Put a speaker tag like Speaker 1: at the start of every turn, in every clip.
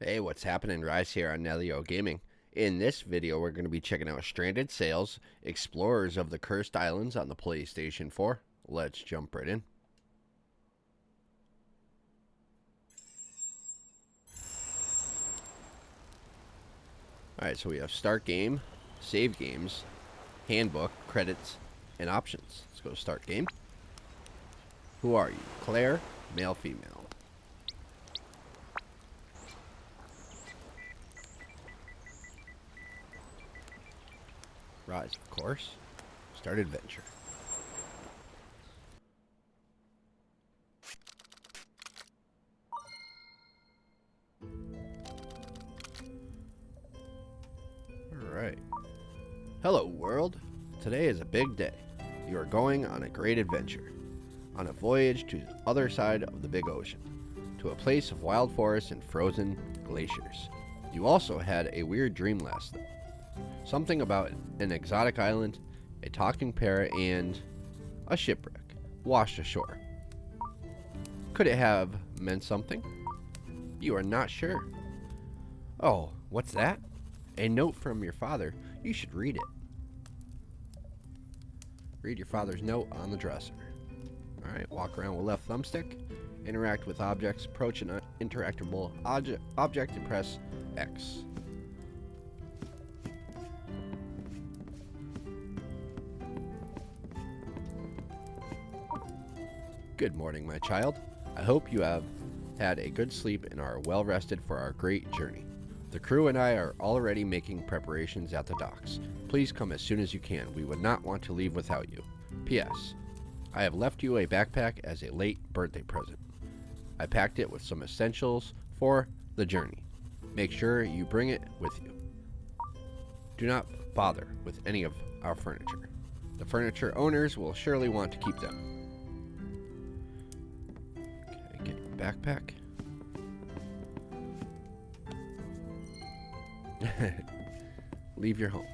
Speaker 1: Hey, what's happening? Rise here on Nalyo Gaming. In this video, we're going to be checking out Stranded SAILS, Explorers of the Cursed Islands on the PlayStation 4. Let's jump right in. Alright, so we have Start Game, Save Games, Handbook, Credits, and Options. Let's go to Start Game. Who are you? Claire, male, female. Rise, of course. Start adventure. Alright. Hello, world. Today is a big day. You are going on a great adventure. On a voyage to the other side of the big ocean. To a place of wild forests and frozen glaciers. You also had a weird dream last night. Something about an exotic island, a talking parrot, and a shipwreck washed ashore. Could it have meant something? You are not sure. Oh, what's that? A note from your father. You should read it. Read your father's note on the dresser. Alright, walk around with left thumbstick. Interact with objects. Approach an interactable object and press X. Good morning, my child. I hope you have had a good sleep and are well rested for our great journey. The crew and I are already making preparations at the docks. Please come as soon as you can. We would not want to leave without you. P.S. I have left you a backpack as a late birthday present. I packed it with some essentials for the journey. Make sure you bring it with you. Do not bother with any of our furniture. The furniture owners will surely want to keep them. Okay, get your backpack. Leave your home.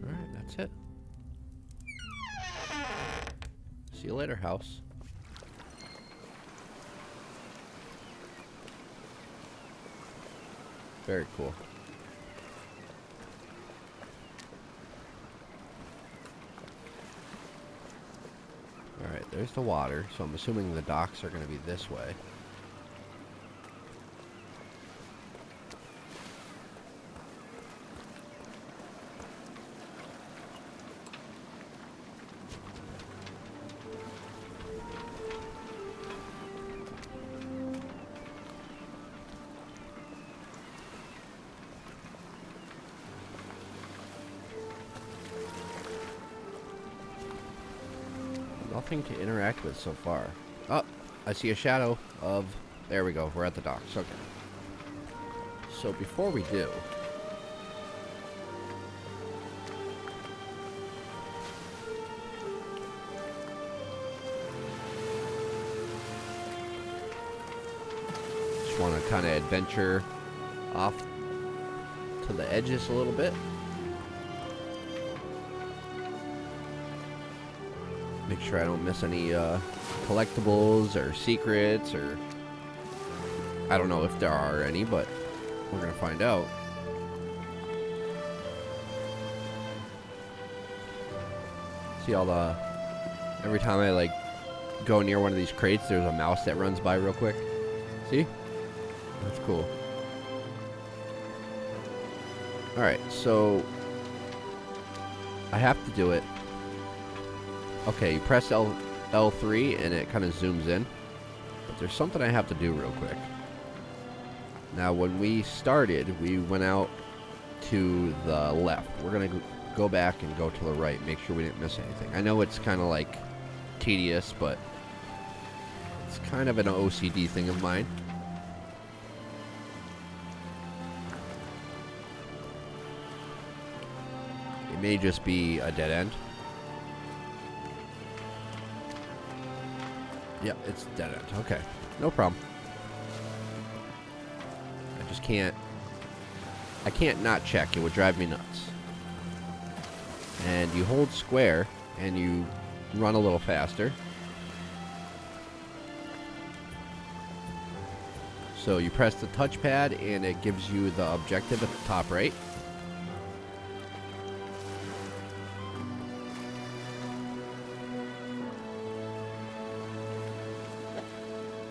Speaker 1: Alright, that's it. See you later, house. Very cool. Alright, there's the water, so I'm assuming the docks are going to be this way. Nothing to interact with so far. Oh, I see a shadow of... There we go, we're at the docks. Okay. So before we do... Just want to kind of adventure off to the edges a little bit. Make sure I don't miss any collectibles or secrets, or I don't know if there are any, but we're gonna find out. See all the... Every time I like go near one of these crates, there's a mouse that runs by real quick. See? That's cool. Alright, so I have to do it. Okay, you press L3 and it kind of zooms in. But there's something I have to do real quick. Now, when we started, we went out to the left. We're going to go back and go to the right, make sure we didn't miss anything. I know it's kind of like tedious, but it's kind of an OCD thing of mine. It may just be a dead end. Yep, it's dead end. Okay, no problem. I just can't... I can't not check. It would drive me nuts. and you hold square and you run a little faster. So you press the touchpad and it gives you the objective at the top right.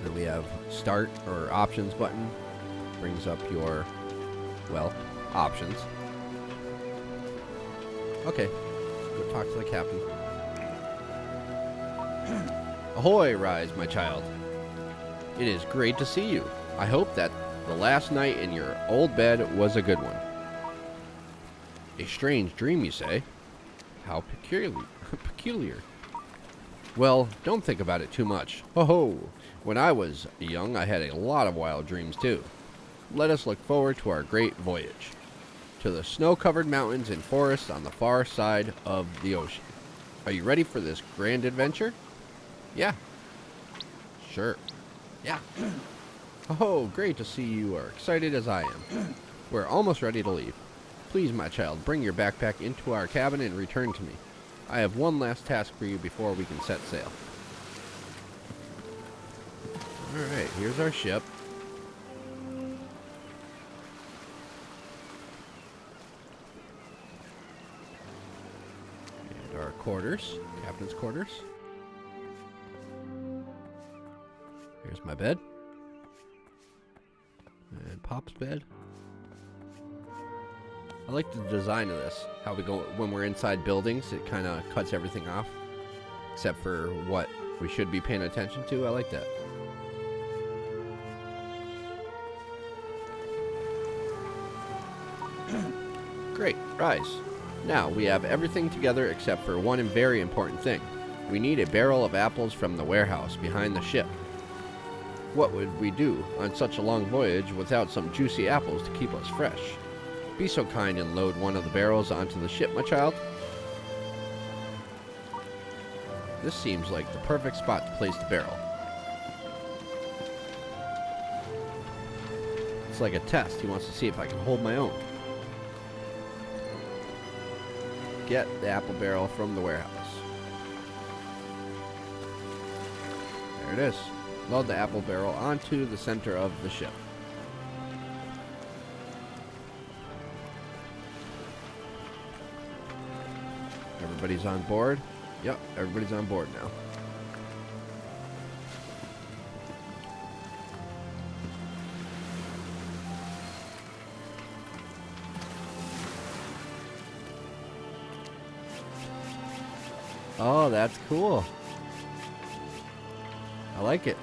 Speaker 1: Then we have start or options button. Brings up your, well, options. Okay, let's go talk to the captain. Ahoy, Rise, my child. It is great to see you. I hope that the last night in your old bed was a good one. A strange dream, you say? How peculiar. Well, don't think about it too much. Ho-ho! When I was young, I had a lot of wild dreams, too. Let us look forward to our great voyage. To the snow-covered mountains and forests on the far side of the ocean. Are you ready for this grand adventure? Yeah. Sure. Yeah. Oh, great to see you are excited as I am. We're almost ready to leave. Please, my child, bring your backpack into our cabin and return to me. I have one last task for you before we can set sail. Alright, here's our ship. And our quarters, captain's quarters. Here's my bed. And Pop's bed. I like the design of this. How we go when we're inside buildings, it kind of cuts everything off. Except for what we should be paying attention to. I like that. Great, Rise. Now, we have everything together except for one very important thing. We need a barrel of apples from the warehouse behind the ship. What would we do on such a long voyage without some juicy apples to keep us fresh? Be so kind and load one of the barrels onto the ship, my child. This seems like the perfect spot to place the barrel. It's like a test. He wants to see if I can hold my own. Get the apple barrel from the warehouse. There it is. Load the apple barrel onto the center of the ship. Everybody's on board? Yep, everybody's on board now. Oh, that's cool. I like it.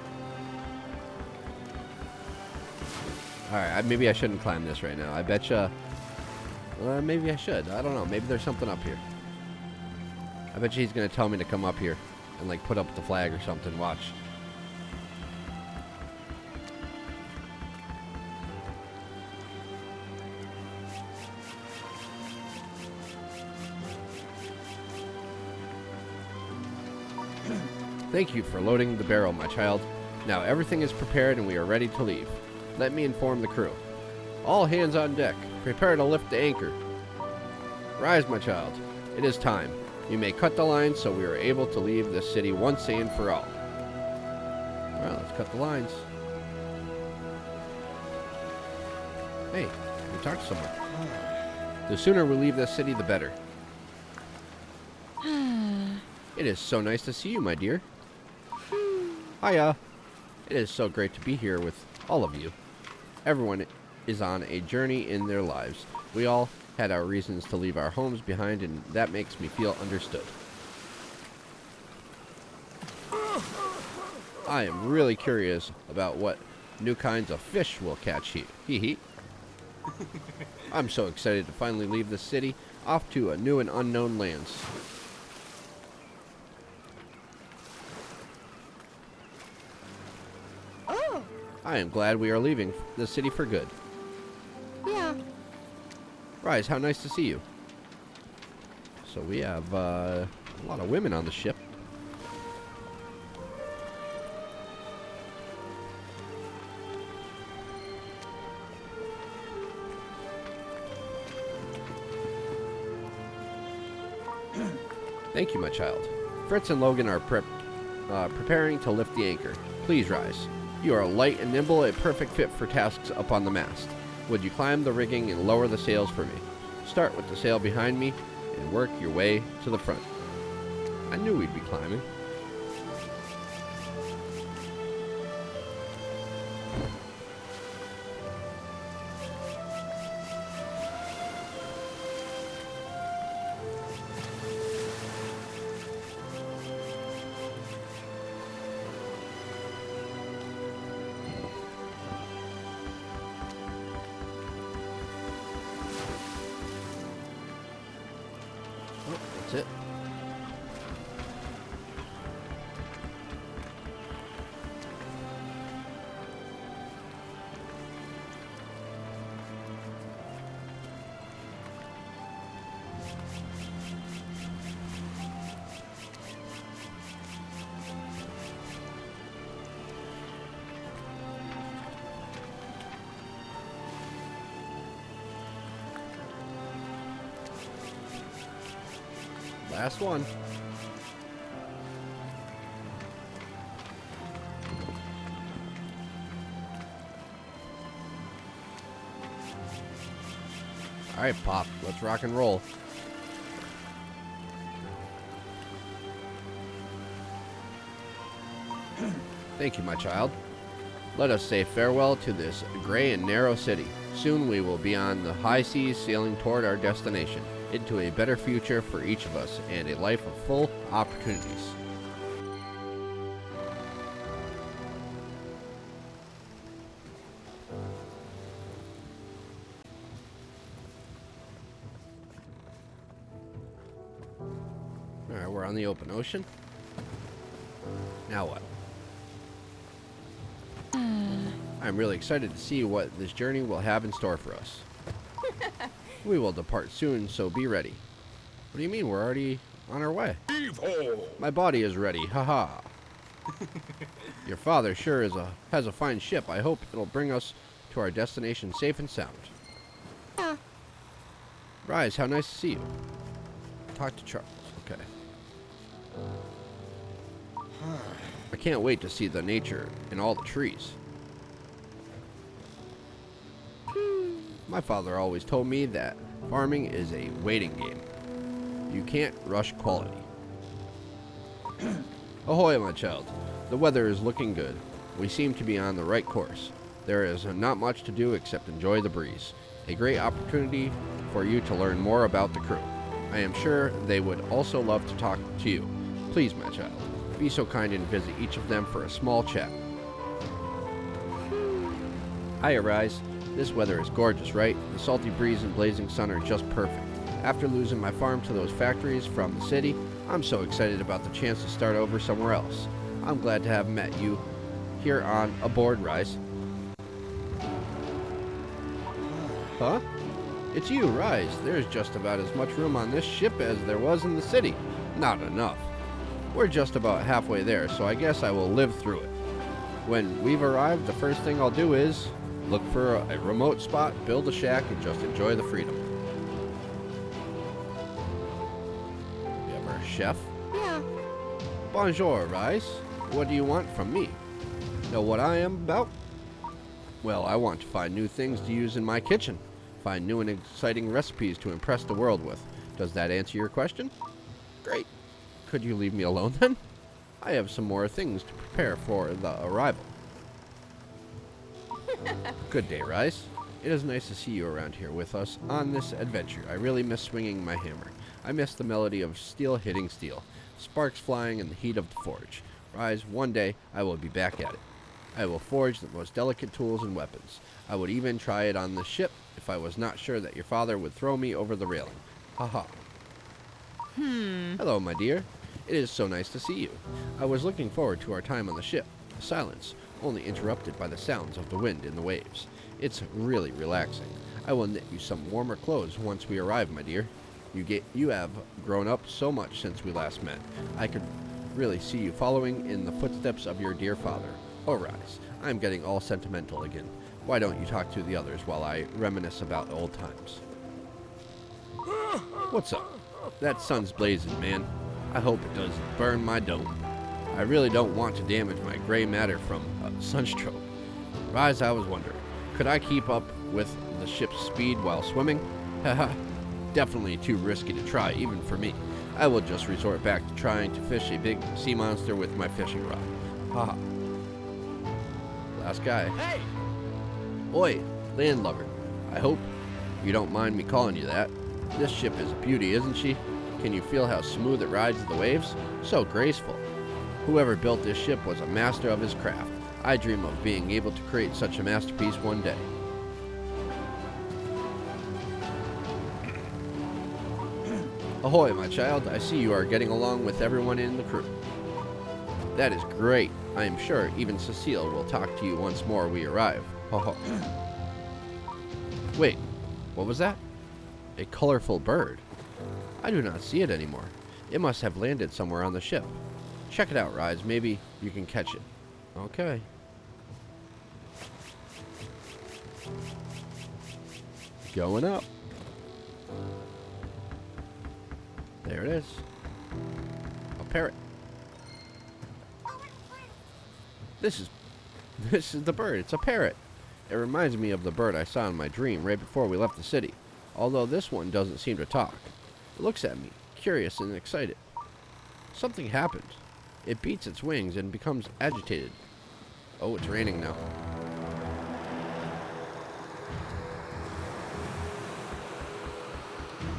Speaker 1: Alright, maybe I shouldn't climb this right now. I betcha... maybe I should. I don't know. Maybe there's something up here. I bet you he's going to tell me to come up here and, like, put up the flag or something. Watch. Thank you for loading the barrel, my child. Now everything is prepared and we are ready to leave. Let me inform the crew. All hands on deck. Prepare to lift the anchor. Rise, my child. It is time. You may cut the lines so we are able to leave this city once and for all. Well, let's cut the lines. Hey, we talked to someone. The sooner we leave this city, the better. It is so nice to see you, my dear. Hiya. It is so great to be here with all of you. Everyone is on a journey in their lives. We all had our reasons to leave our homes behind, and that makes me feel understood. I am really curious about what new kinds of fish we'll catch here. Hee hee. I'm so excited to finally leave the city, off to a new and unknown lands.
Speaker 2: Oh!
Speaker 1: I am glad we are leaving the city for good.
Speaker 2: Yeah.
Speaker 1: Rise, how nice to see you. So we have a lot of women on the ship. Thank you, my child. Fritz and Logan are preparing to lift the anchor. Please rise. You are light and nimble, a perfect fit for tasks up on the mast. Would you climb the rigging and lower the sails for me? Start with the sail behind me and work your way to the front. I knew we'd be climbing. That's it. Last one. All right, Pop, let's rock and roll. Thank you, my child. Let us say farewell to this gray and narrow city. Soon we will be on the high seas sailing toward our destination, into a better future for each of us and a life of full opportunities. Alright, we're on the open ocean. Now what? I'm really excited to see what this journey will have in store for us. We will depart soon, so be ready. What do you mean? We're already on our way. My body is ready. Haha. Your father sure has a fine ship. I hope it'll bring us to our destination safe and sound. Rise, how nice to see you. Talk to Charles. Okay. I can't wait to see the nature and all the trees. My father always told me that farming is a waiting game. You can't rush quality. Ahoy, my child. The weather is looking good. We seem to be on the right course. There is not much to do except enjoy the breeze. A great opportunity for you to learn more about the crew. I am sure they would also love to talk to you. Please, my child, be so kind and visit each of them for a small chat. Hiya, Rise. This weather is gorgeous, right? The salty breeze and blazing sun are just perfect. After losing my farm to those factories from the city, I'm so excited about the chance to start over somewhere else. I'm glad to have met you here on aboard, Rise. Huh? It's you, Rise. There's just about as much room on this ship as there was in the city. Not enough. We're just about halfway there, so I guess I will live through it. When we've arrived, the first thing I'll do is look for a remote spot, build a shack, and just enjoy the freedom. You have our chef?
Speaker 2: Yeah.
Speaker 1: Bonjour, Rise. What do you want from me? Know what I am about? Well, I want to find new things to use in my kitchen. Find new and exciting recipes to impress the world with. Does that answer your question? Great. Could you leave me alone then? I have some more things to prepare for the arrival. Good day, Rise. It is nice to see you around here with us on this adventure. I really miss swinging my hammer. I miss the melody of steel hitting steel, sparks flying in the heat of the forge. Rise, one day I will be back at it. I will forge the most delicate tools and weapons. I would even try it on the ship if I was not sure that your father would throw me over the railing. Haha. Hello, my dear. It is so nice to see you. I was looking forward to our time on the ship. Silence, only interrupted by the sounds of the wind in the waves. It's really relaxing. I will knit you some warmer clothes once we arrive, my dear. You have grown up so much since we last met. I could really see you following in the footsteps of your dear father. Oh, Rise, I'm getting all sentimental again. Why don't you talk to the others while I reminisce about old times? What's up? That sun's blazing, man. I hope it doesn't burn my dome. I really don't want to damage my gray matter from a sunstroke. Rise, I was wondering, could I keep up with the ship's speed while swimming? Haha, definitely too risky to try, even for me. I will just resort back to trying to fish a big sea monster with my fishing rod. Haha. Last guy.
Speaker 2: Hey!
Speaker 1: Oi, landlubber. I hope you don't mind me calling you that. This ship is a beauty, isn't she? Can you feel how smooth it rides the waves? So graceful. Whoever built this ship was a master of his craft. I dream of being able to create such a masterpiece one day. Ahoy, my child. I see you are getting along with everyone in the crew. That is great. I am sure even Cecile will talk to you once more we arrive. Ho ho. Wait, what was that? A colorful bird. I do not see it anymore. It must have landed somewhere on the ship. Check it out, Rise. Maybe you can catch it. Okay. Going up. There it is. A parrot. This is the bird. It's a parrot. It reminds me of the bird I saw in my dream right before we left the city. Although this one doesn't seem to talk. It looks at me, curious and excited. Something happened. It beats its wings and becomes agitated. Oh, it's raining now.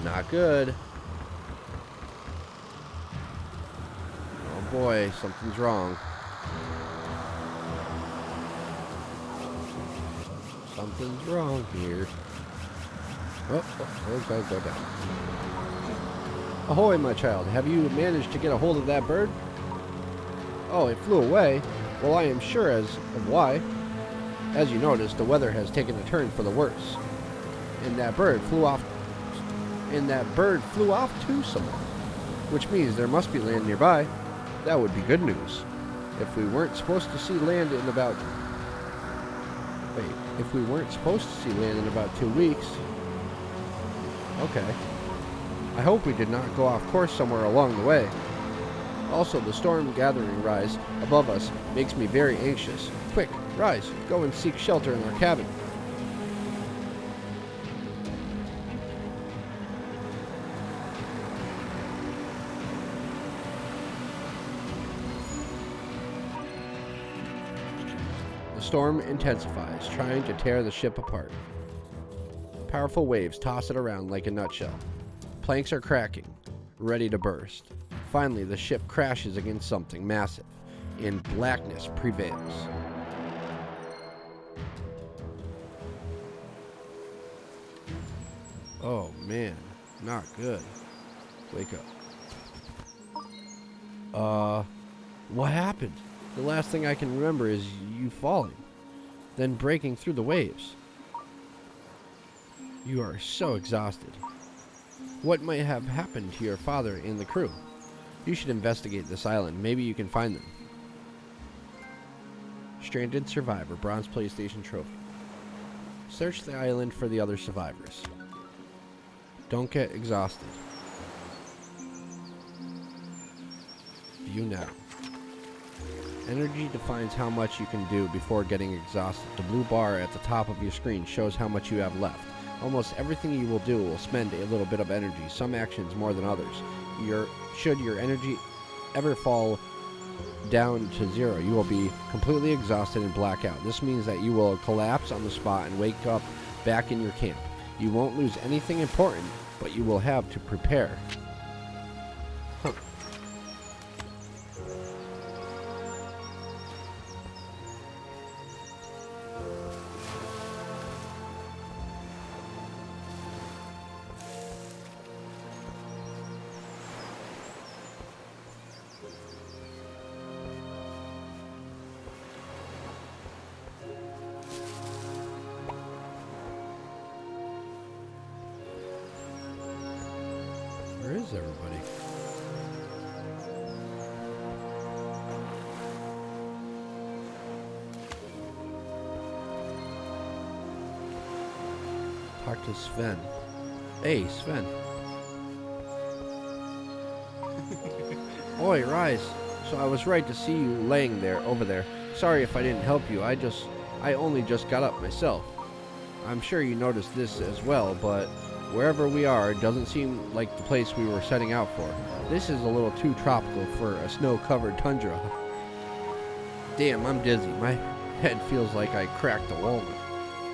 Speaker 1: Not good. Oh boy, something's wrong. Something's wrong here. Oh, go down. Ahoy, my child. Have you managed to get a hold of that bird? Oh, it flew away. Well, I am sure as of why. As you noticed, the weather has taken a turn for the worse. And that bird flew off too somewhere. Which means there must be land nearby. That would be good news. If we weren't supposed to see land in about 2 weeks. Okay. I hope we did not go off course somewhere along the way. Also, the storm gathering rise above us makes me very anxious. Quick, Rise, go and seek shelter in our cabin. The storm intensifies, trying to tear the ship apart. Powerful waves toss it around like a nutshell. Planks are cracking, ready to burst. Finally, the ship crashes against something massive, and blackness prevails. Oh man, not good. Wake up. What happened? The last thing I can remember is you falling, then breaking through the waves. You are so exhausted. What might have happened to your father and the crew? You should investigate this island. Maybe you can find them. Stranded survivor, bronze PlayStation trophy. Search the island for the other survivors. Don't get exhausted. View now. Energy defines how much you can do before getting exhausted. The blue bar at the top of your screen shows how much you have left. Almost everything you will do will spend a little bit of energy, some actions more than others. Should your energy ever fall down to zero, you will be completely exhausted and black out. This means that you will collapse on the spot and wake up back in your camp. You won't lose anything important, but you will have to prepare. Huh. Where is everybody? Talk to Sven. Hey, Sven. Oi, Rise. So I was right to see you laying there, over there. Sorry if I didn't help you. I only just got up myself. I'm sure you noticed this as well, but wherever we are, it doesn't seem like the place we were setting out for. This is a little too tropical for a snow-covered tundra. Damn, I'm dizzy. My head feels like I cracked a walnut.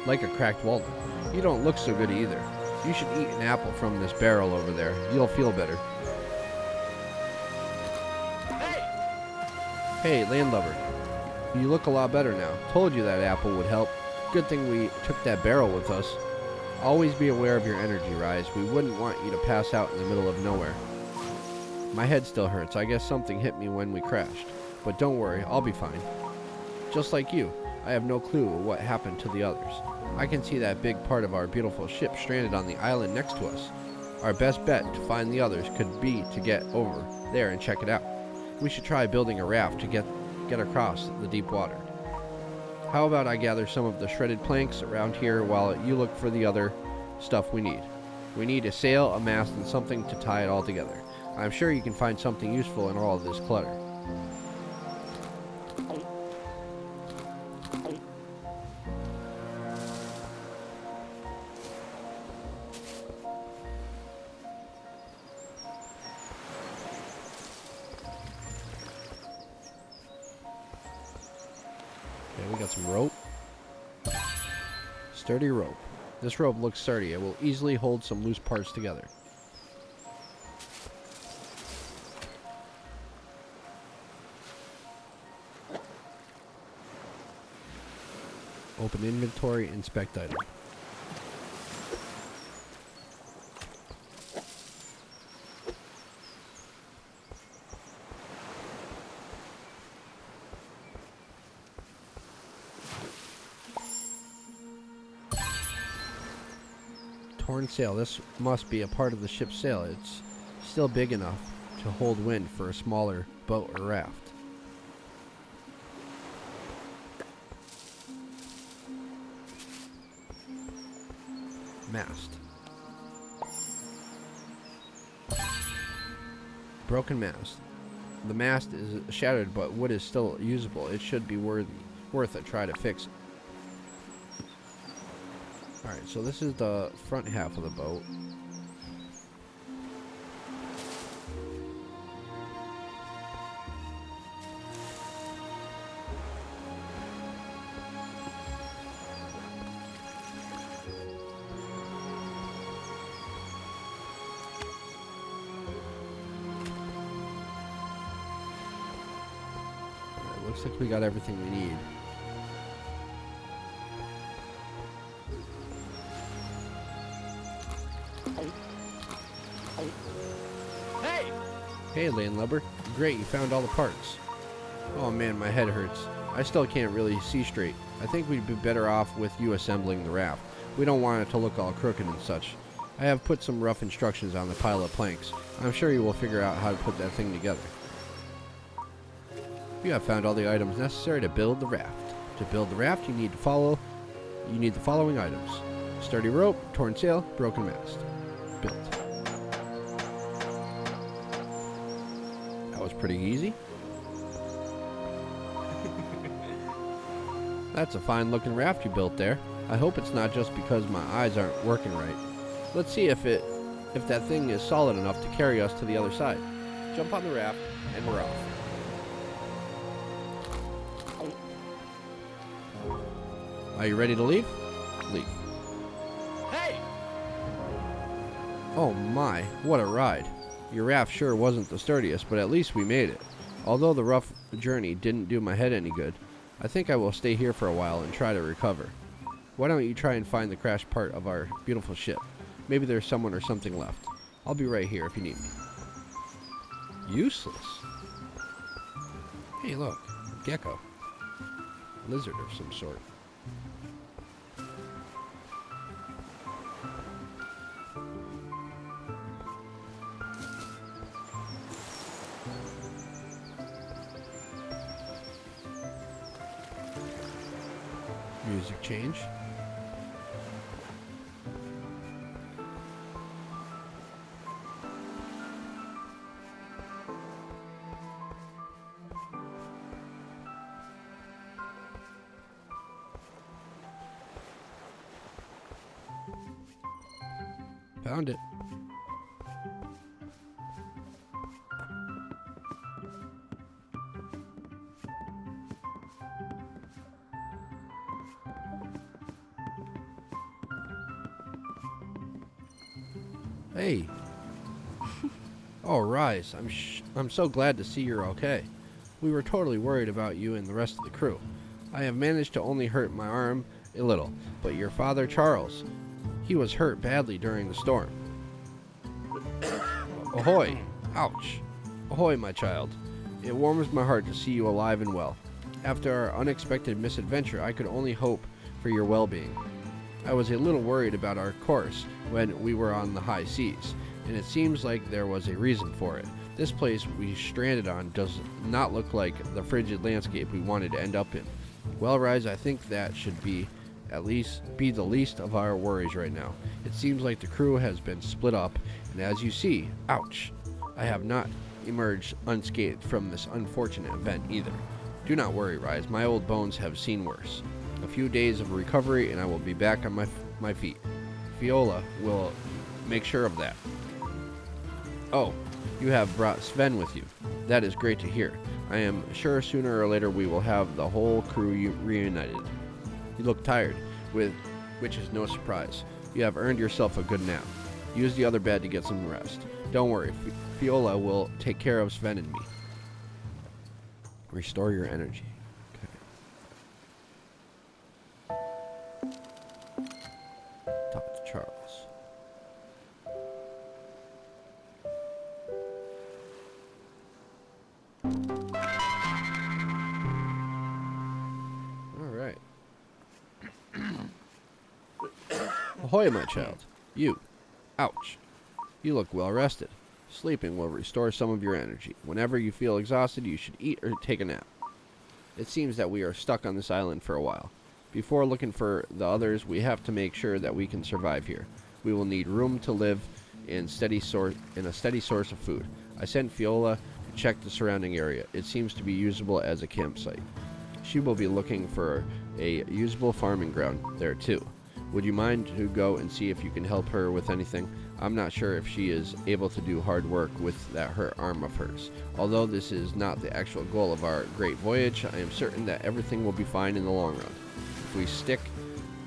Speaker 1: Like a cracked walnut. You don't look so good either. You should eat an apple from this barrel over there. You'll feel better. Hey, landlubber. You look a lot better now. Told you that apple would help. Good thing we took that barrel with us. Always be aware of your energy, Rise. We wouldn't want you to pass out in the middle of nowhere. My head still hurts. I guess something hit me when we crashed. But don't worry, I'll be fine. Just like you, I have no clue what happened to the others. I can see that big part of our beautiful ship stranded on the island next to us. Our best bet to find the others could be to get over there and check it out. We should try building a raft to get across the deep water. How about I gather some of the shredded planks around here while you look for the other stuff we need? We need a sail, a mast, and something to tie it all together. I'm sure you can find something useful in all of this clutter. Okay, we got some rope. Sturdy rope. This rope looks sturdy. It will easily hold some loose parts together. Open inventory, inspect item. Torn sail. This must be a part of the ship's sail. It's still big enough to hold wind for a smaller boat or raft. Mast. Broken mast. The mast is shattered, but wood is still usable. It should be worth a try to fix it. Alright, so this is the front half of the boat. Alright, looks like we got everything we need. Hey, landlubber. Great, you found all the parts. Oh man, my head hurts. I still can't really see straight. I think we'd be better off with you assembling the raft. We don't want it to look all crooked and such. I have put some rough instructions on the pile of planks. I'm sure you will figure out how to put that thing together. You have found all the items necessary to build the raft. To build the raft, you need the following items. Sturdy rope, torn sail, broken mast. Built. Was pretty easy. That's a fine looking raft you built there. I hope it's not just because my eyes aren't working right. Let's see if that thing is solid enough to carry us to the other side. Jump on the raft and we're off. Are you ready to leave? Leave. Hey! Oh my, what a ride. Your raft sure wasn't the sturdiest, but at least we made it. Although the rough journey didn't do my head any good, I think I will stay here for a while and try to recover. Why don't you try and find the crashed part of our beautiful ship? Maybe there's someone or something left. I'll be right here if you need me. Useless. Hey look, a gecko. Lizard of some sort. Music change. Found it. Hey. Oh, Rise, I'm so glad to see you're okay. We were totally worried about you and the rest of the crew. I have managed to only hurt my arm a little, but your father, Charles, he was hurt badly during the storm. Ahoy! Ouch! Ahoy, my child. It warms my heart to see you alive and well. After our unexpected misadventure, I could only hope for your well-being. I was a little worried about our course when we were on the high seas, and it seems like there was a reason for it. This place we stranded on does not look like the frigid landscape we wanted to end up in. Well, Rise, I think that should be at least be the least of our worries right now. It seems like the crew has been split up, and as you see, ouch, I have not emerged unscathed from this unfortunate event either. Do not worry, Rise, my old bones have seen worse. A few days of recovery and I will be back on my feet. Viola will make sure of that. Oh, you have brought Sven with you. That is great to hear. I am sure sooner or later we will have the whole crew reunited. You look tired, which is no surprise. You have earned yourself a good nap. Use the other bed to get some rest. Don't worry, Viola will take care of Sven and me. Restore your energy. Talk to Charles. Alright. Ahoy, my child. You. Ouch. You look well rested. Sleeping will restore some of your energy. Whenever you feel exhausted, you should eat or take a nap. It seems that we are stuck on this island for a while. Before looking for the others, we have to make sure that we can survive here. We will need room to live in a steady source of food. I sent Viola to check the surrounding area. It seems to be usable as a campsite. She will be looking for a usable farming ground there too. Would you mind to go and see if you can help her with anything? I'm not sure if she is able to do hard work with that hurt arm of hers. Although this is not the actual goal of our great voyage, I am certain that everything will be fine in the long run. If we stick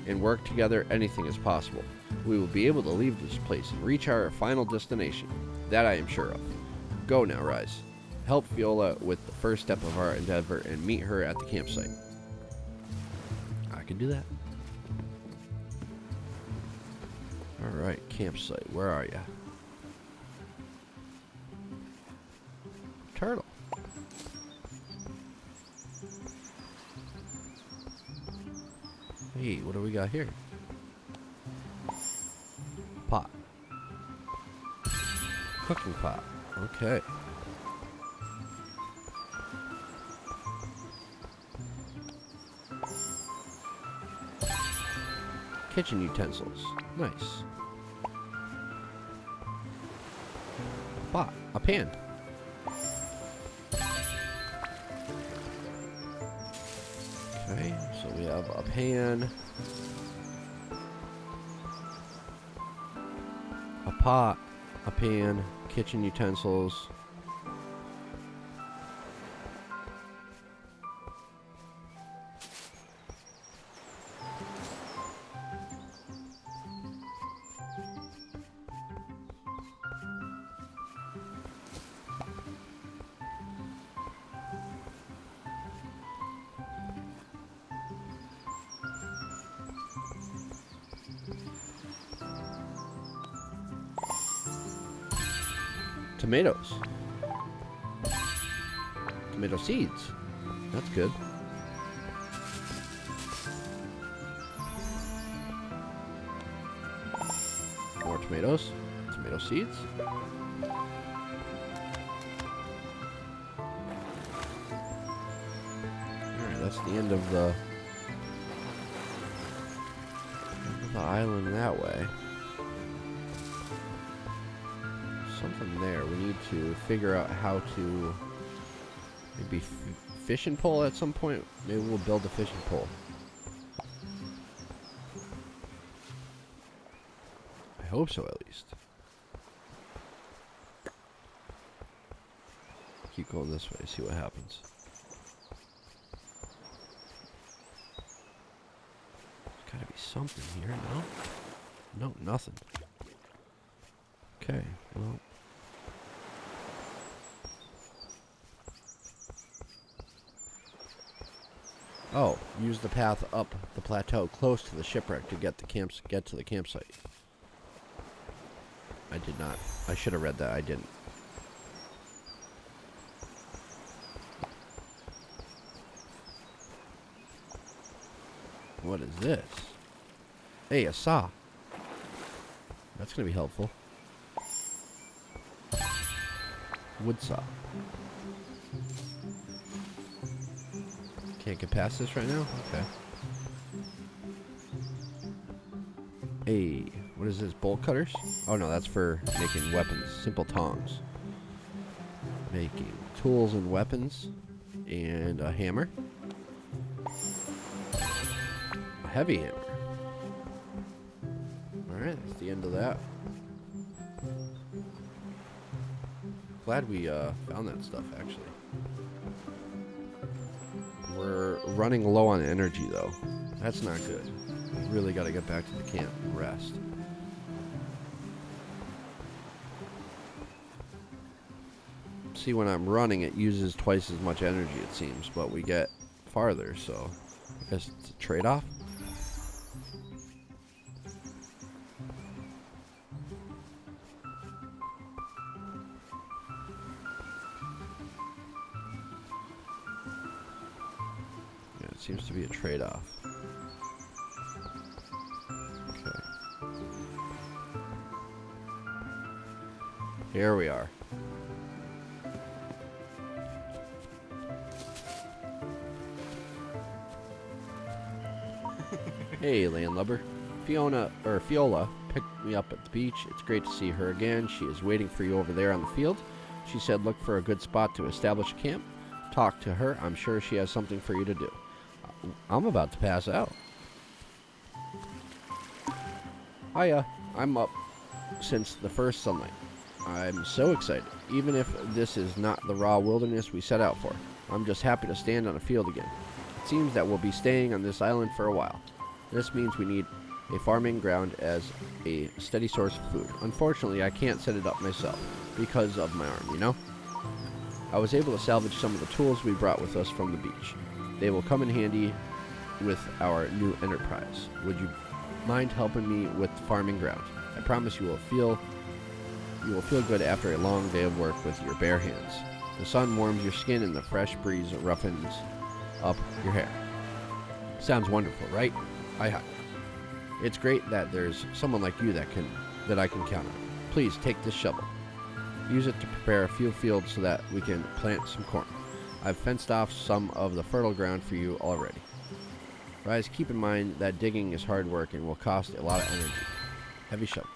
Speaker 1: and work together, anything is possible. We will be able to leave this place and reach our final destination. That I am sure of. Go now, Rise. Help Viola with the first step of our endeavor and meet her at the campsite. I can do that. Alright, campsite. Where are ya? Turtle. Hey, what do we got here? Pot. Cooking pot. Okay. Kitchen utensils. Nice. Pot. A pan. Okay, so we have a pan, a pot, a pan, kitchen utensils. Tomatoes. Tomato seeds. That's good. More tomatoes. Tomato seeds. Alright, that's the end of the island that way. Something there. We need to figure out how to maybe fishing pole at some point. Maybe we'll build a fishing pole. I I hope so, at least. Keep going this way, see what happens. There's gotta be something here, no? No, nothing. Okay, well. Oh, use the path up the plateau close to the shipwreck to get to the campsite. I did not. I should have read that. I didn't. What is this? Hey, a saw. That's going to be helpful. Wood saw. Can't get past this right now? Okay. Hey, what is this? Bolt cutters? Oh no, that's for making weapons. Simple tongs. Making tools and weapons. And a hammer. A heavy hammer. Alright, that's the end of that. Glad we found that stuff, actually. We're running low on energy, though. That's not good. We really got to get back to the camp and rest. See, when I'm running, it uses twice as much energy, it seems, but we get farther, so I guess it's a trade-off. Seems to be a trade-off. Okay. Here we are. Hey, landlubber. Fiola picked me up at the beach. It's great to see her again. She is waiting for you over there on the field. She said look for a good spot to establish a camp. Talk to her. I'm sure she has something for you to do. I'm about to pass out. Hiya. I'm up since the first sunlight. I'm so excited. Even if this is not the raw wilderness we set out for, I'm just happy to stand on a field again. It seems that we'll be staying on this island for a while. This means we need a farming ground as a steady source of food. Unfortunately, I can't set it up myself because of my arm, you know? I was able to salvage some of the tools we brought with us from the beach. They will come in handy with our new enterprise. Would you mind helping me with the farming ground? I promise you will feel good after a long day of work with your bare hands. The sun warms your skin and the fresh breeze roughens up your hair. Sounds wonderful, right? Hi. It's great that there's someone like you that I can count on. Please take this shovel. Use it to prepare a few fields so that we can plant some corn. I've fenced off some of the fertile ground for you already. Guys, keep in mind that digging is hard work and will cost a lot of energy. Heavy shovel.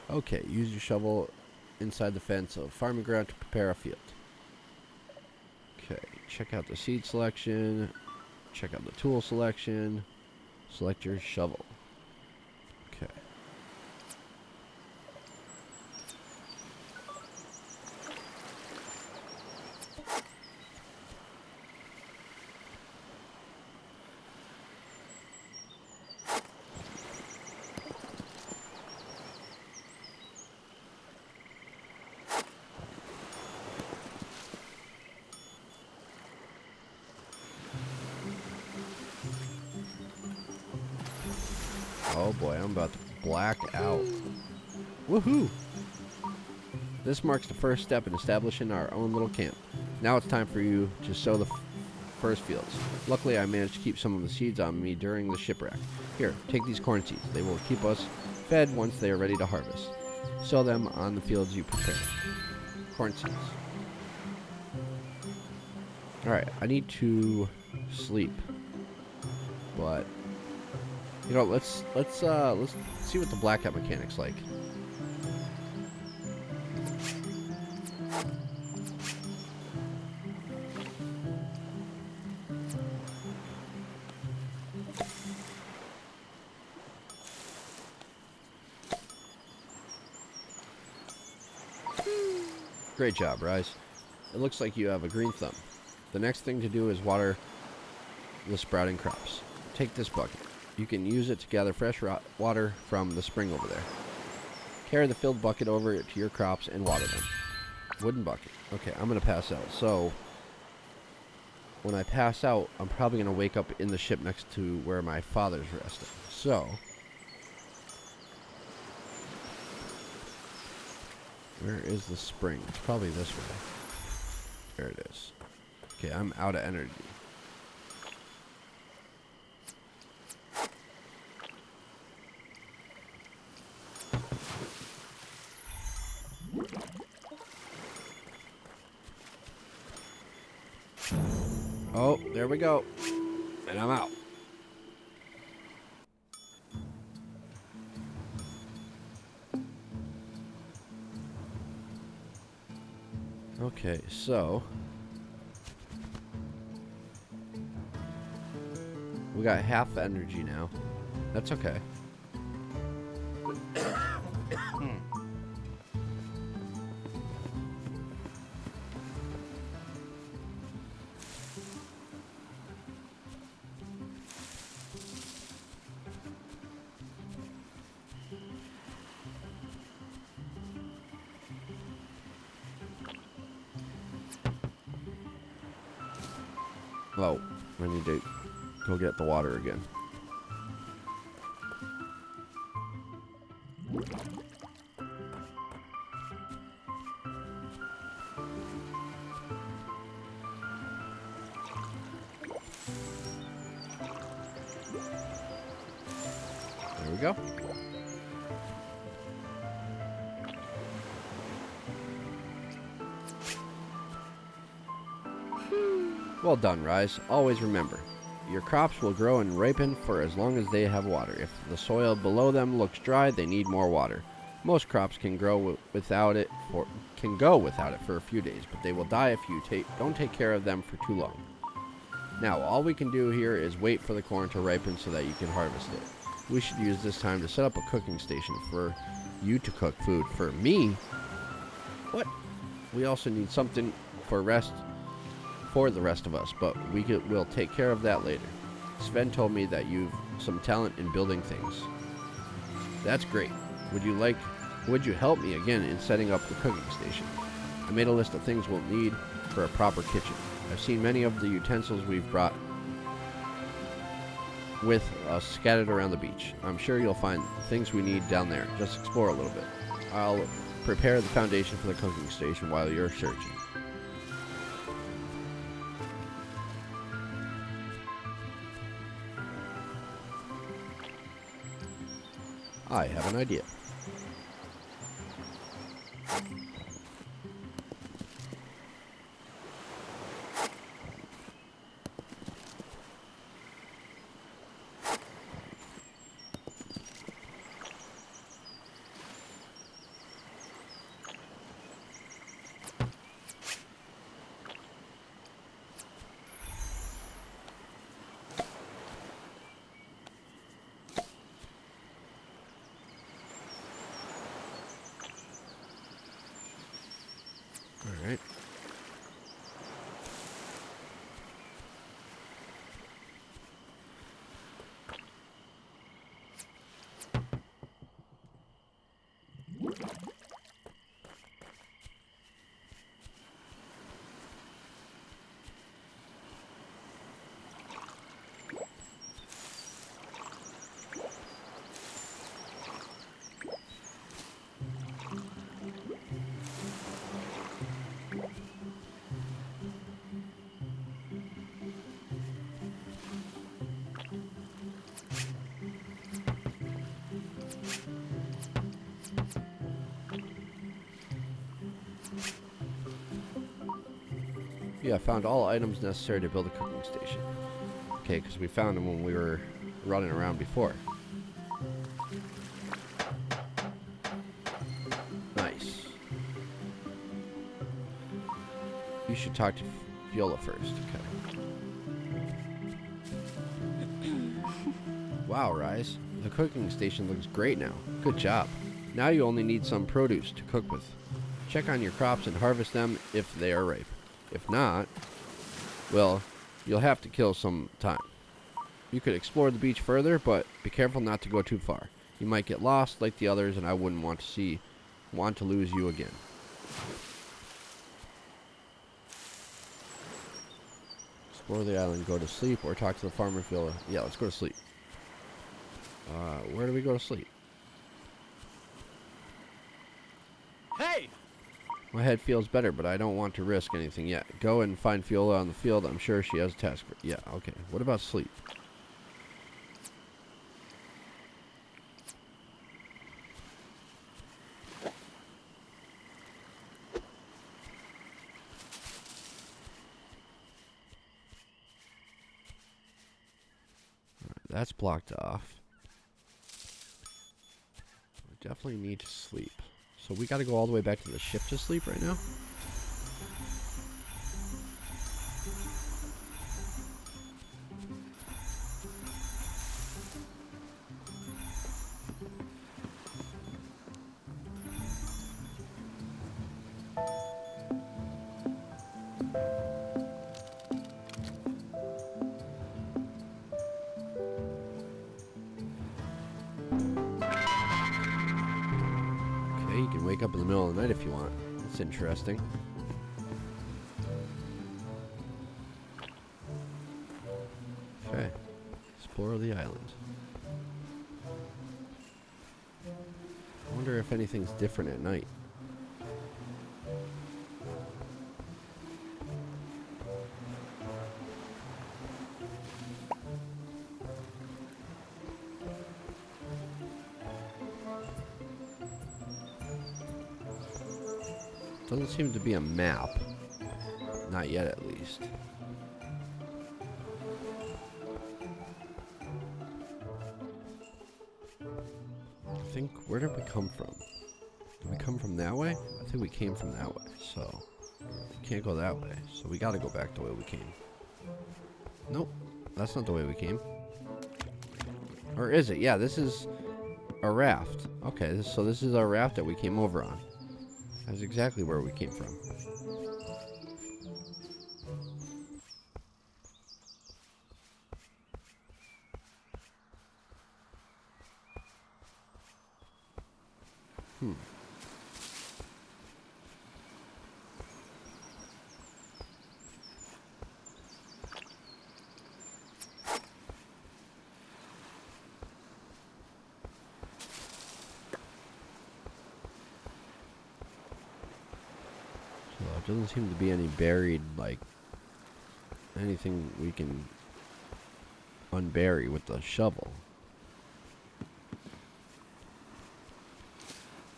Speaker 1: Okay, use your shovel inside the fence of farming ground to prepare a field. Okay, check out the seed selection. Check out the tool selection. Select your shovel. Okay. Oh boy, I'm about to black out. Woohoo! This marks the first step in establishing our own little camp. Now it's time for you to sow the first fields. Luckily, I managed to keep some of the seeds on me during the shipwreck. Here, take these corn seeds. They will keep us fed once they are ready to harvest. Sow them on the fields you prepare. Corn seeds. Alright, I need to sleep. But you know, let's see what the blackout mechanic's like. Great job, Rise. It looks like you have a green thumb. The next thing to do is water the sprouting crops. Take this bucket. You can use it to gather fresh water from the spring over there. Carry the filled bucket over to your crops and water them. Wooden bucket. Okay, I'm going to pass out. So, when I pass out, I'm probably going to wake up in the ship next to where my father's resting. So, where is the spring? It's probably this way. There it is. Okay, I'm out of energy. Oh, there we go. And I'm out. Okay, so we got half energy now. That's okay. Oh, I need to go get the water again. There we go. Well done, Rise. Always remember, your crops will grow and ripen for as long as they have water. If the soil below them looks dry, they need more water. Most crops can go without it for a few days, but they will die if you don't take care of them for too long. Now, all we can do here is wait for the corn to ripen so that you can harvest it. We should use this time to set up a cooking station for you to cook food. For me? What? We also need something for the rest of us, but we'll take care of that later. Sven told me that you've some talent in building things. That's great. Would you help me again in setting up the cooking station? I made a list of things we'll need for a proper kitchen. I've seen many of the utensils we've brought with us scattered around the beach. I'm sure you'll find things we need down there. Just explore a little bit. I'll prepare the foundation for the cooking station while you're searching. I have an idea. All right. Yeah, I found all items necessary to build a cooking station. Okay, because we found them when we were running around before. Nice. You should talk to Viola first. Okay. Wow, Rise. The cooking station looks great now. Good job. Now you only need some produce to cook with. Check on your crops and harvest them if they are ripe. If not, well, you'll have to kill some time. You could explore the beach further, but be careful not to go too far. You might get lost like the others, and I wouldn't want to lose you again. Explore the island, go to sleep, or talk to the farmer and feel... Yeah, let's go to sleep. Where do we go to sleep?
Speaker 2: Hey!
Speaker 1: My head feels better, but I don't want to risk anything yet. Go and find Fiola on the field. I'm sure she has a task for... Yeah, okay. What about sleep? That's blocked off. We definitely need to sleep. So we gotta go all the way back to the ship to sleep right now? You can wake up in the middle of the night if you want. That's interesting. Okay. Explore the island. I wonder if anything's different at night. Doesn't seem to be a map. Not yet, at least. I think, where did we come from? Did we come from that way? I think we came from that way, so... We can't go that way, so we gotta go back the way we came. Nope, that's not the way we came. Or is it? Yeah, this is a raft. Okay, so this is our raft that we came over on. That's exactly where we came from. There doesn't seem to be any buried, like, anything we can unbury with the shovel.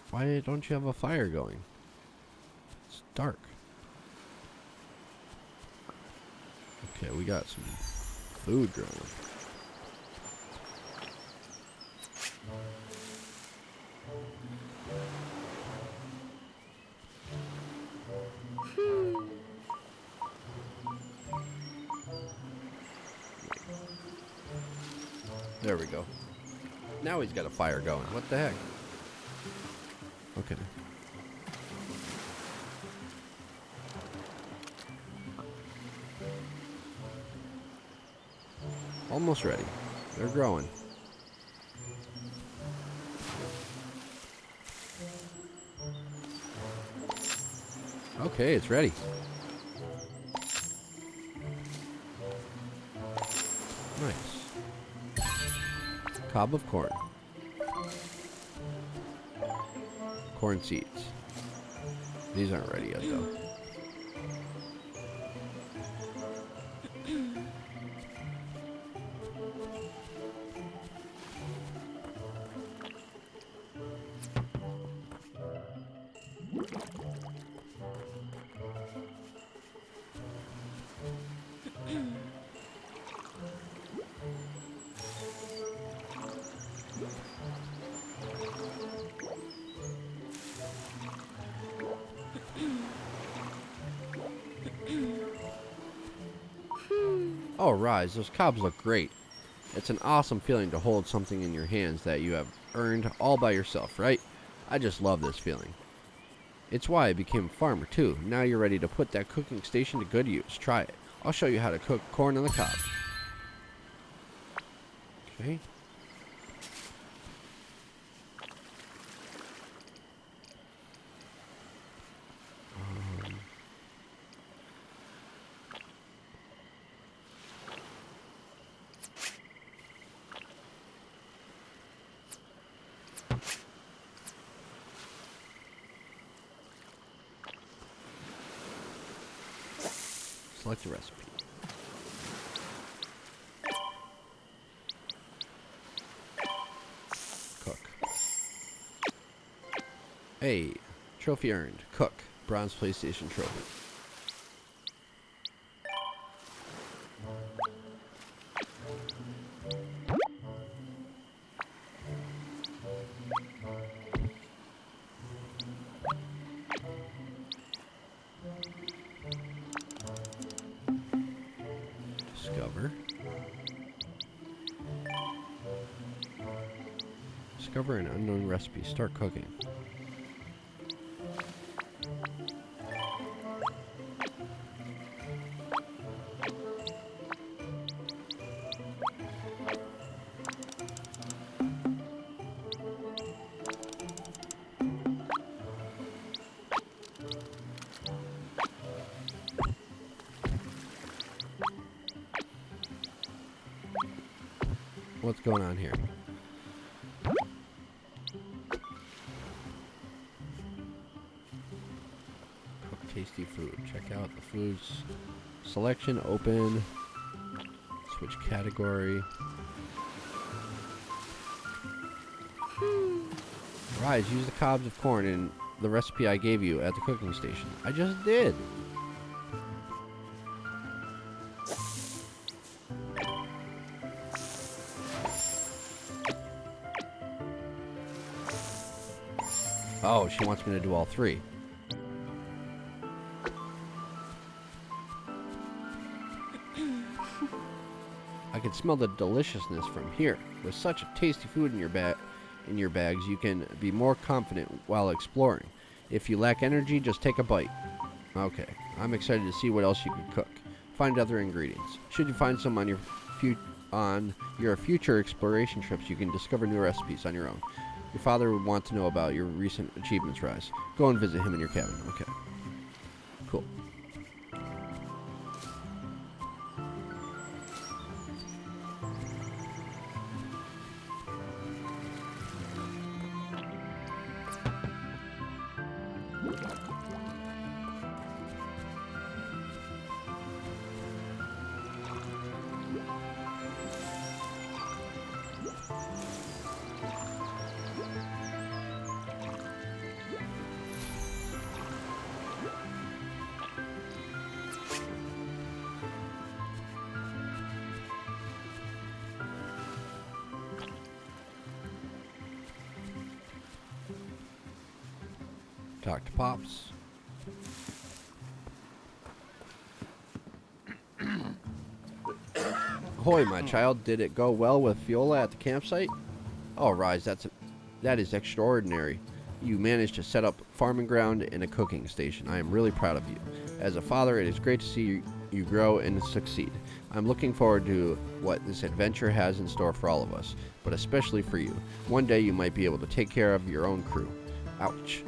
Speaker 1: Why don't you have a fire going? It's dark. Okay, we got some food growing. There we go. Now he's got a fire going. What the heck? Okay. Almost ready. They're growing. Okay, it's ready. Nice. Cob of corn. Corn seeds. These aren't ready yet, though. Oh, Rise, those cobs look great. It's an awesome feeling to hold something in your hands that you have earned all by yourself, right? I just love this feeling. It's why I became a farmer, too. Now you're ready to put that cooking station to good use. Try it. I'll show you how to cook corn on the cob. Okay. Select a recipe. Cook. Hey, trophy earned. Cook. Bronze PlayStation trophy. Discover. Discover an unknown recipe. Start cooking. What's going on here? Cook tasty food. Check out the foods selection. Open. Switch category. Rise. Use the cobs of corn in the recipe I gave you at the cooking station. I just did. Oh, she wants me to do all three. I can smell the deliciousness from here. With such a tasty food in your bags, you can be more confident while exploring. If you lack energy, just take a bite. Okay, I'm excited to see what else you can cook. Find other ingredients. Should you find some on your future exploration trips, you can discover new recipes on your own. Your father would want to know about your recent achievements, Rise. Go and visit him in your cabin. Okay. Cool. Talk to Pops. Ahoy, my child. Did it go well with Viola at the campsite? Oh, Rise, that is extraordinary. You managed to set up farming ground and a cooking station. I am really proud of you. As a father, it is great to see you grow and succeed. I'm looking forward to what this adventure has in store for all of us, but especially for you. One day you might be able to take care of your own crew. Ouch.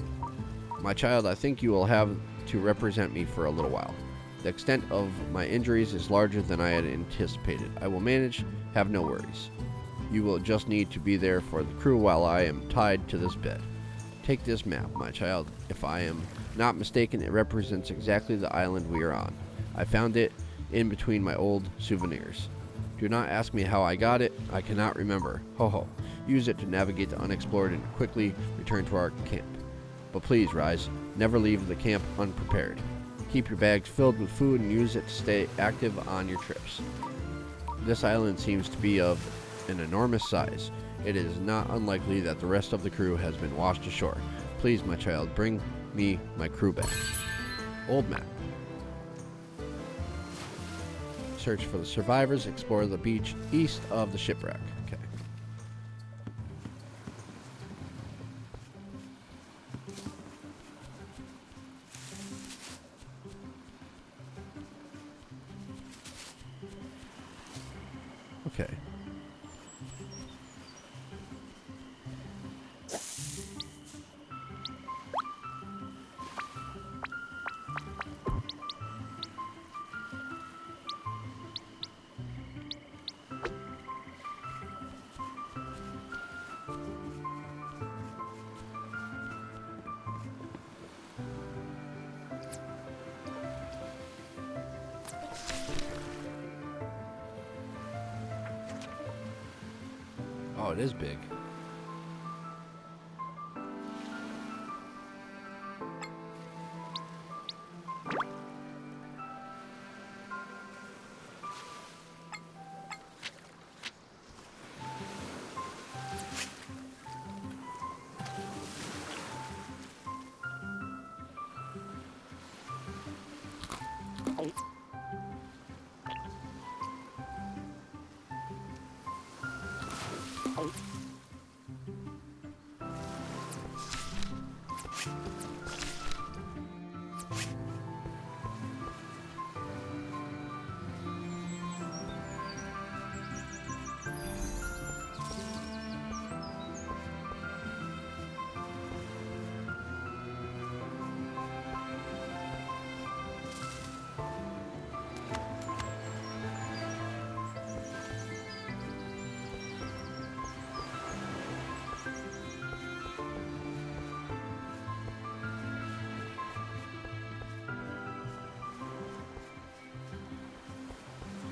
Speaker 1: My child, I think you will have to represent me for a little while. The extent of my injuries is larger than I had anticipated. I will manage, have no worries. You will just need to be there for the crew while I am tied to this bed. Take this map, my child. If I am not mistaken, it represents exactly the island we are on. I found it in between my old souvenirs. Do not ask me how I got it. I cannot remember. Ho ho. Use it to navigate the unexplored and quickly return to our camp. But please, Rise, never leave the camp unprepared. Keep your bags filled with food and use it to stay active on your trips. This island seems to be of an enormous size. It is not unlikely that the rest of the crew has been washed ashore. Please, my child, bring me my crew back. Old map. Search for the survivors. Explore the beach east of the shipwreck. Okay. Okay. Oh, it is big.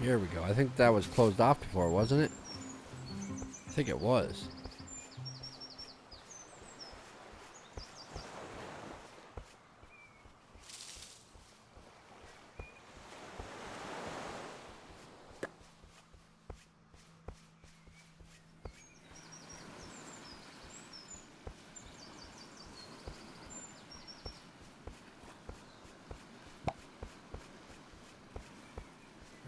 Speaker 1: Here we go. I think that was closed off before, wasn't it? I think it was.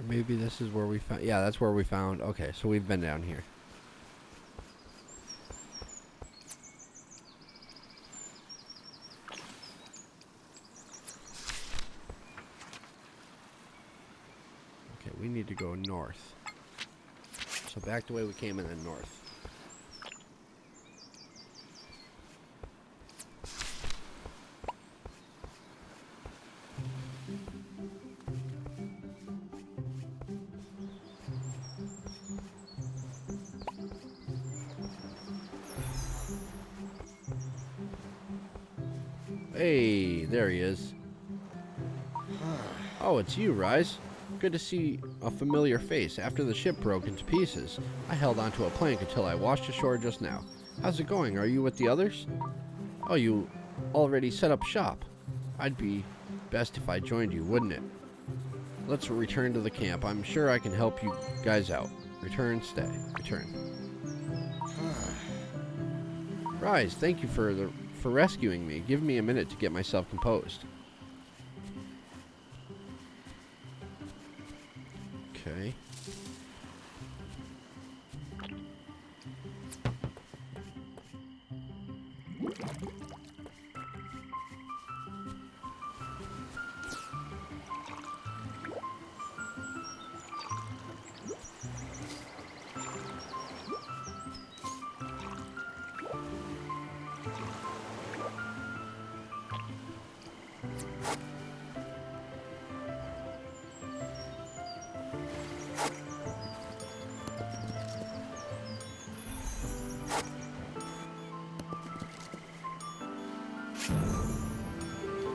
Speaker 1: Maybe this is where we found... Yeah, that's where we found... Okay, so we've been down here. Okay, we need to go north. So back the way we came and then north. Hey, there he is. Oh, it's you, Rise. Good to see a familiar face. After the ship broke into pieces, I held onto a plank until I washed ashore just now. How's it going? Are you with the others? Oh, you already set up shop. I'd be best if I joined you, wouldn't it? Let's return to the camp. I'm sure I can help you guys out. Return, stay. Return. Rise, thank you for rescuing me. Give me a minute to get myself composed. Okay.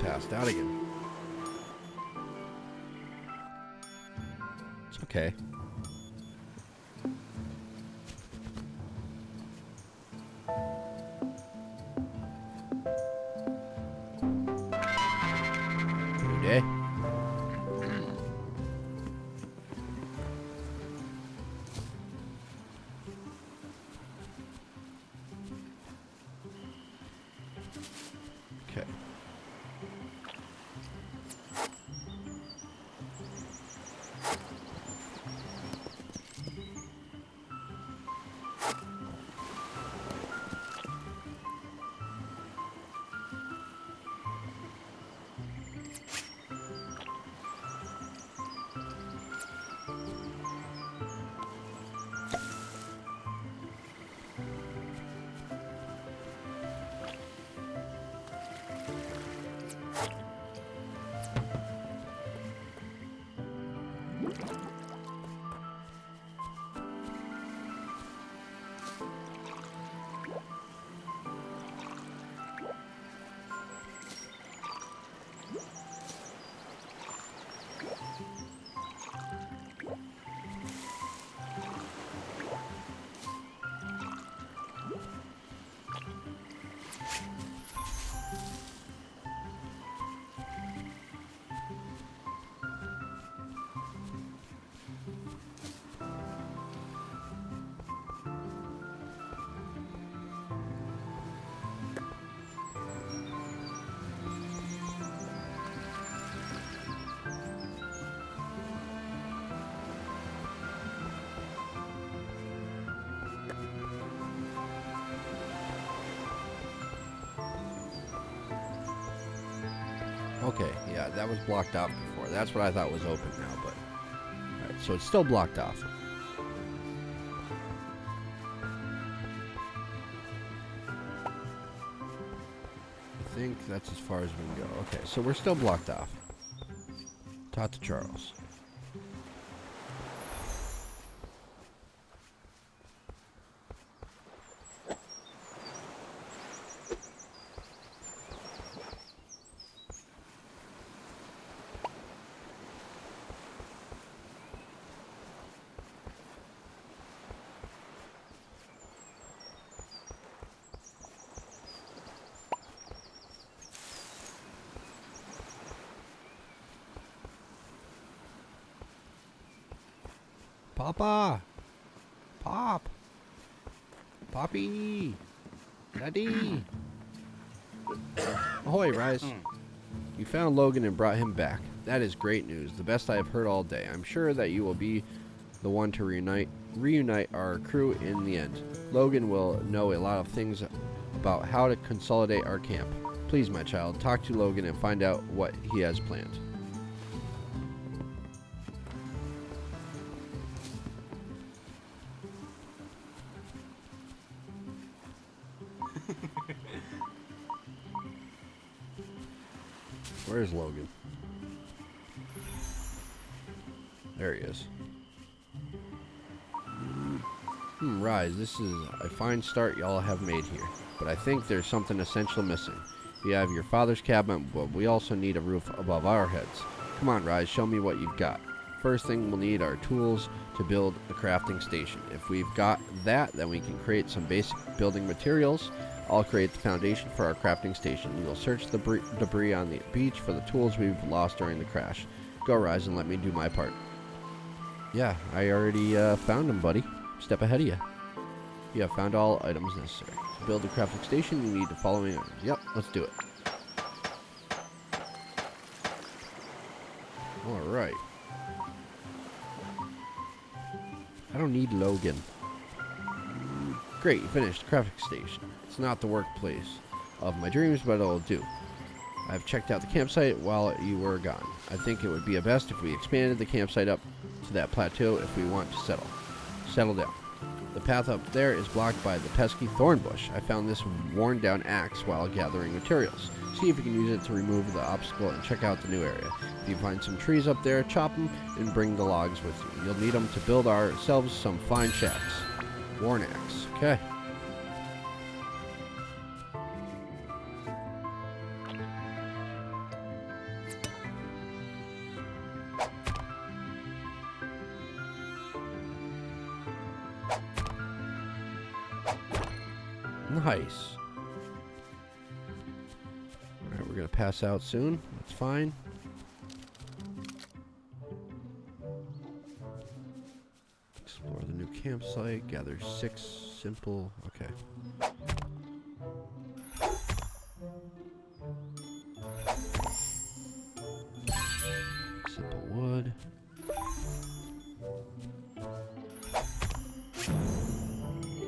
Speaker 1: Passed out again. It's okay. New day. Okay. Okay, yeah, that was blocked off before. That's what I thought was open now, but... Alright, so it's still blocked off. I think that's as far as we can go. Okay, so we're still blocked off. Talk to Charles. Papa! Pop! Poppy! Daddy! Ahoy, Rise. You found Logan and brought him back. That is great news, the best I have heard all day. I'm sure that you will be the one to reunite our crew in the end. Logan will know a lot of things about how to consolidate our camp. Please, my child, talk to Logan and find out what he has planned. Where's Logan? There he is. Rise, this is a fine start y'all have made here, but I think there's something essential missing. You have your father's cabin, but we also need a roof above our heads. Come on, Rise, show me what you've got. First thing we'll need are tools to build a crafting station. If we've got that, then we can create some basic building materials. I'll create the foundation for our crafting station. We will search the debris on the beach for the tools we've lost during the crash. Go, Rise, and let me do my part. Yeah, I already found them, buddy. Step ahead of you. You have found all items necessary. To build the crafting station, you need the following items. Yep, let's do it. Alright. I don't need Logan. Great, you finished the crafting station. It's not the workplace of my dreams, but it'll do. I've checked out the campsite while you were gone. I think it would be best if we expanded the campsite up to that plateau if we want to settle down. The path up there is blocked by the pesky thorn bush. I found this worn down axe while gathering materials. See if you can use it to remove the obstacle and check out the new area. If you find some trees up there, chop them and bring the logs with you. You'll need them to build ourselves some fine shacks. Worn axe. Okay. Nice. Alright, we're going to pass out soon. That's fine. Explore the new campsite. Gather 6 simple... Okay. Simple wood.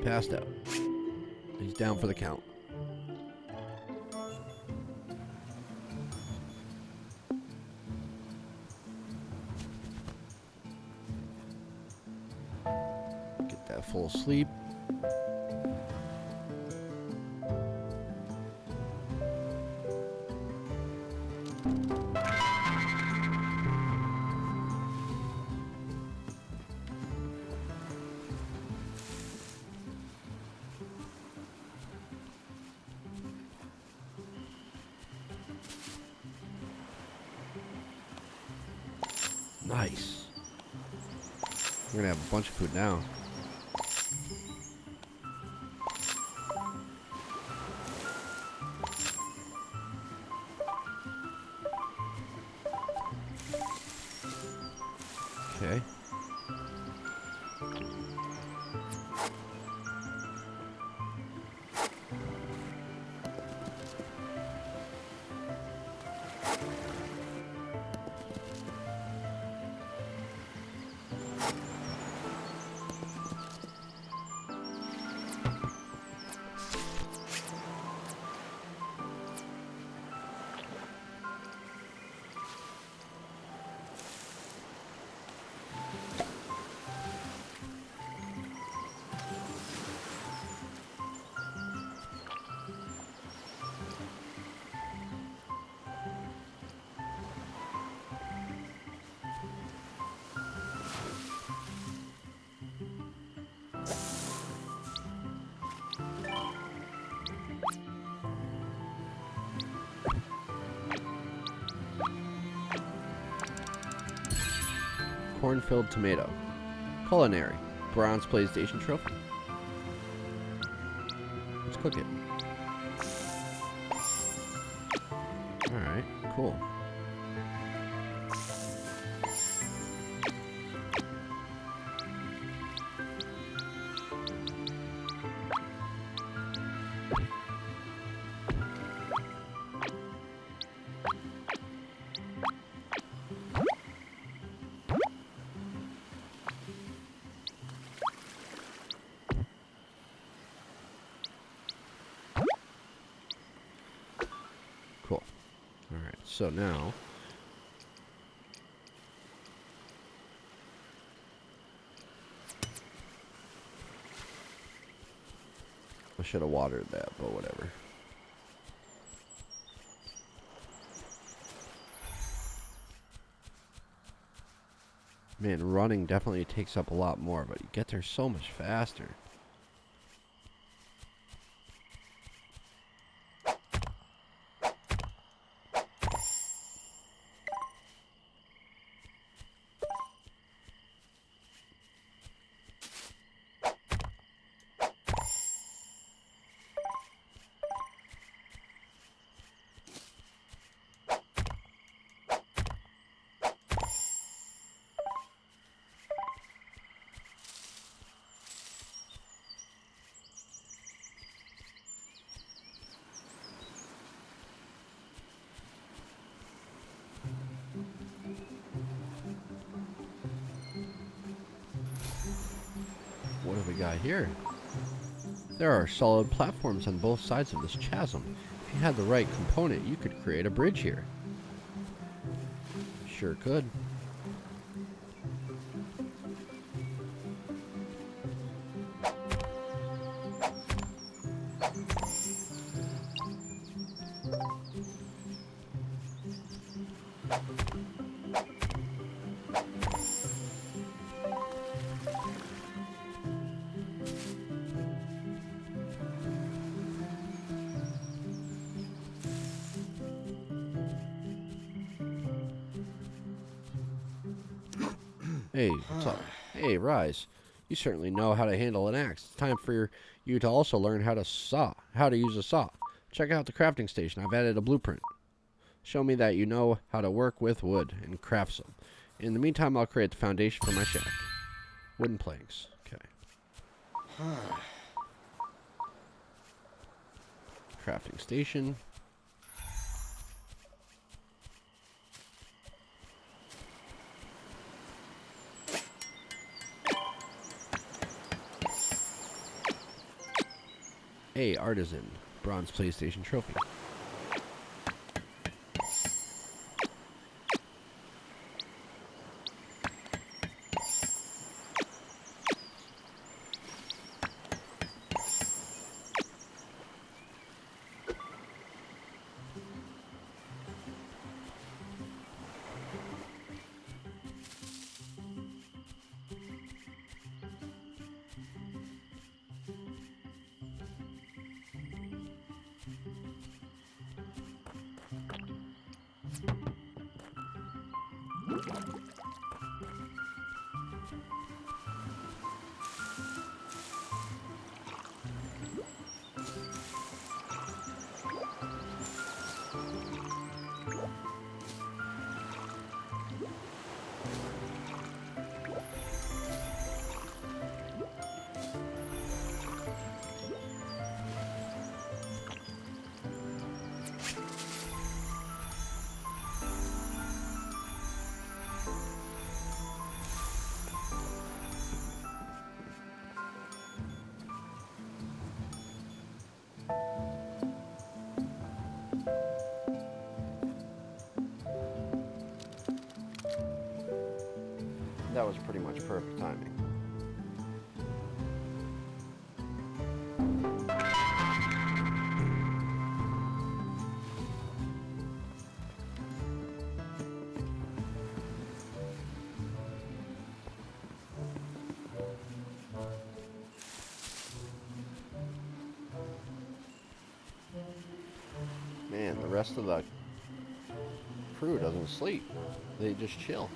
Speaker 1: Passed out. He's down for the count. Get that full sleep. Nice. We're gonna have a bunch of food now. Okay. corn-filled tomato. Culinary. Bronze PlayStation trophy. Let's cook it. Alright, cool. Cool. Alright, so now I should have watered that, but whatever. Man, running definitely takes up a lot more, but you get there so much faster. What have we got here? There are solid platforms on both sides of this chasm. If you had the right component, you could create a bridge here. Sure could. Hey, what's up? Hey, Rise. You certainly know how to handle an axe. It's time for you to also learn how to use a saw. Check out the crafting station. I've added a blueprint. Show me that you know how to work with wood and craft some. In the meantime, I'll create the foundation for my shack. Wooden planks. Okay. Crafting station. Hey, artisan. Bronze PlayStation trophy. That was pretty much perfect timing. Man, the rest of the crew doesn't sleep. They just chill.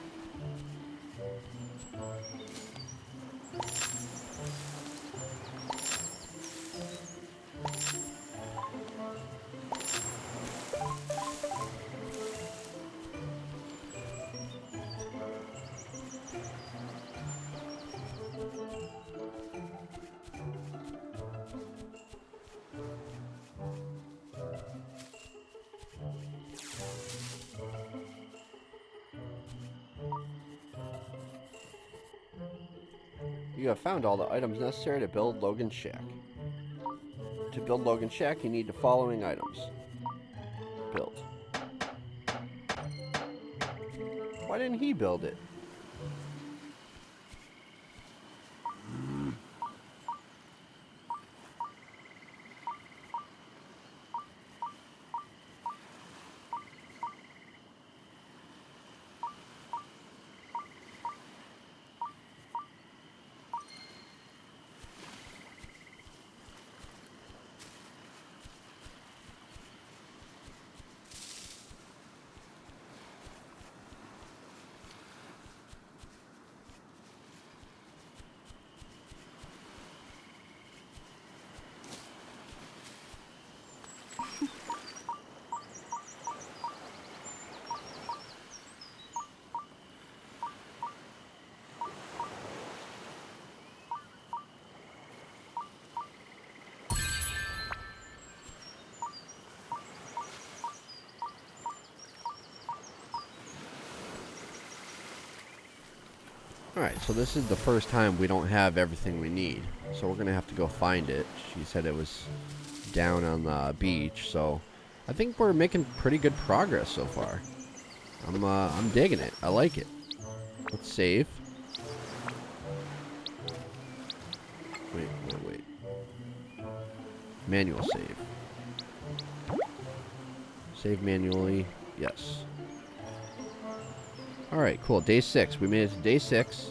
Speaker 1: You have found all the items necessary to build Logan's shack. To build Logan's shack, you need the following items. Build. Why didn't he build it? Alright, so this is the first time we don't have everything we need. So we're going to have to go find it. She said it was down on the beach, so I think we're making pretty good progress so far. I'm digging it. I like it. Let's save. Wait. Manual save. Save manually. Yes. Alright, cool. Day 6. We made it to day 6.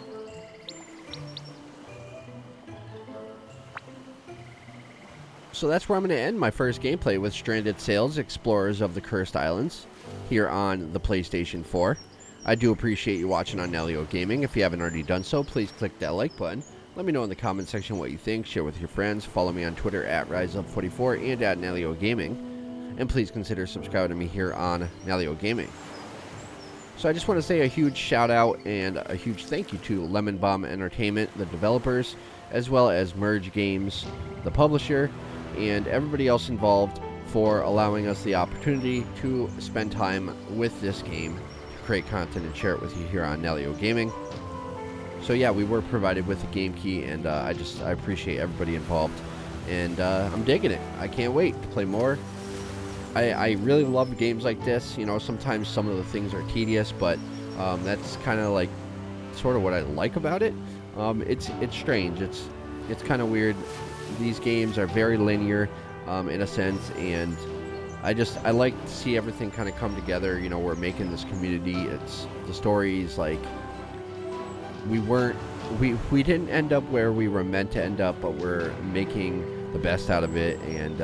Speaker 1: So that's where I'm going to end my first gameplay with Stranded Sails, Explorers of the Cursed Islands, here on the PlayStation 4. I do appreciate you watching on Nalyo Gaming. If you haven't already done so, please click that like button. Let me know in the comment section what you think. Share with your friends. Follow me on Twitter at RiseUp44 and at Nalyo Gaming. And please consider subscribing to me here on Nalyo Gaming. So I just want to say a huge shout out and a huge thank you to Lemonbom Entertainment, the developers, as well as Merge Games, the publisher, and everybody else involved for allowing us the opportunity to spend time with this game, to create content and share it with you here on Nalyo Gaming. So yeah, we were provided with a game key, and I appreciate everybody involved, and I'm digging it. I can't wait to play more. I really love games like this. You know, sometimes some of the things are tedious, but that's kind of like sort of what I like about it. It's strange. It's kind of weird. These games are very linear in a sense, and I like to see everything kind of come together. You know, we're making this community. It's the stories, like we didn't end up where we were meant to end up, but we're making the best out of it, and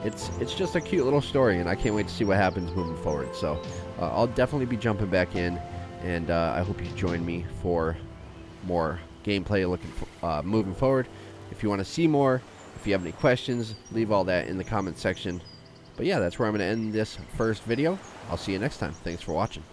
Speaker 1: it's just a cute little story, and I can't wait to see what happens moving forward. So I'll definitely be jumping back in, and I hope you join me for more gameplay moving forward. If you want to see more, if you have any questions, leave all that in the comment section. But yeah, that's where I'm going to end this first video. I'll see you next time. Thanks for watching.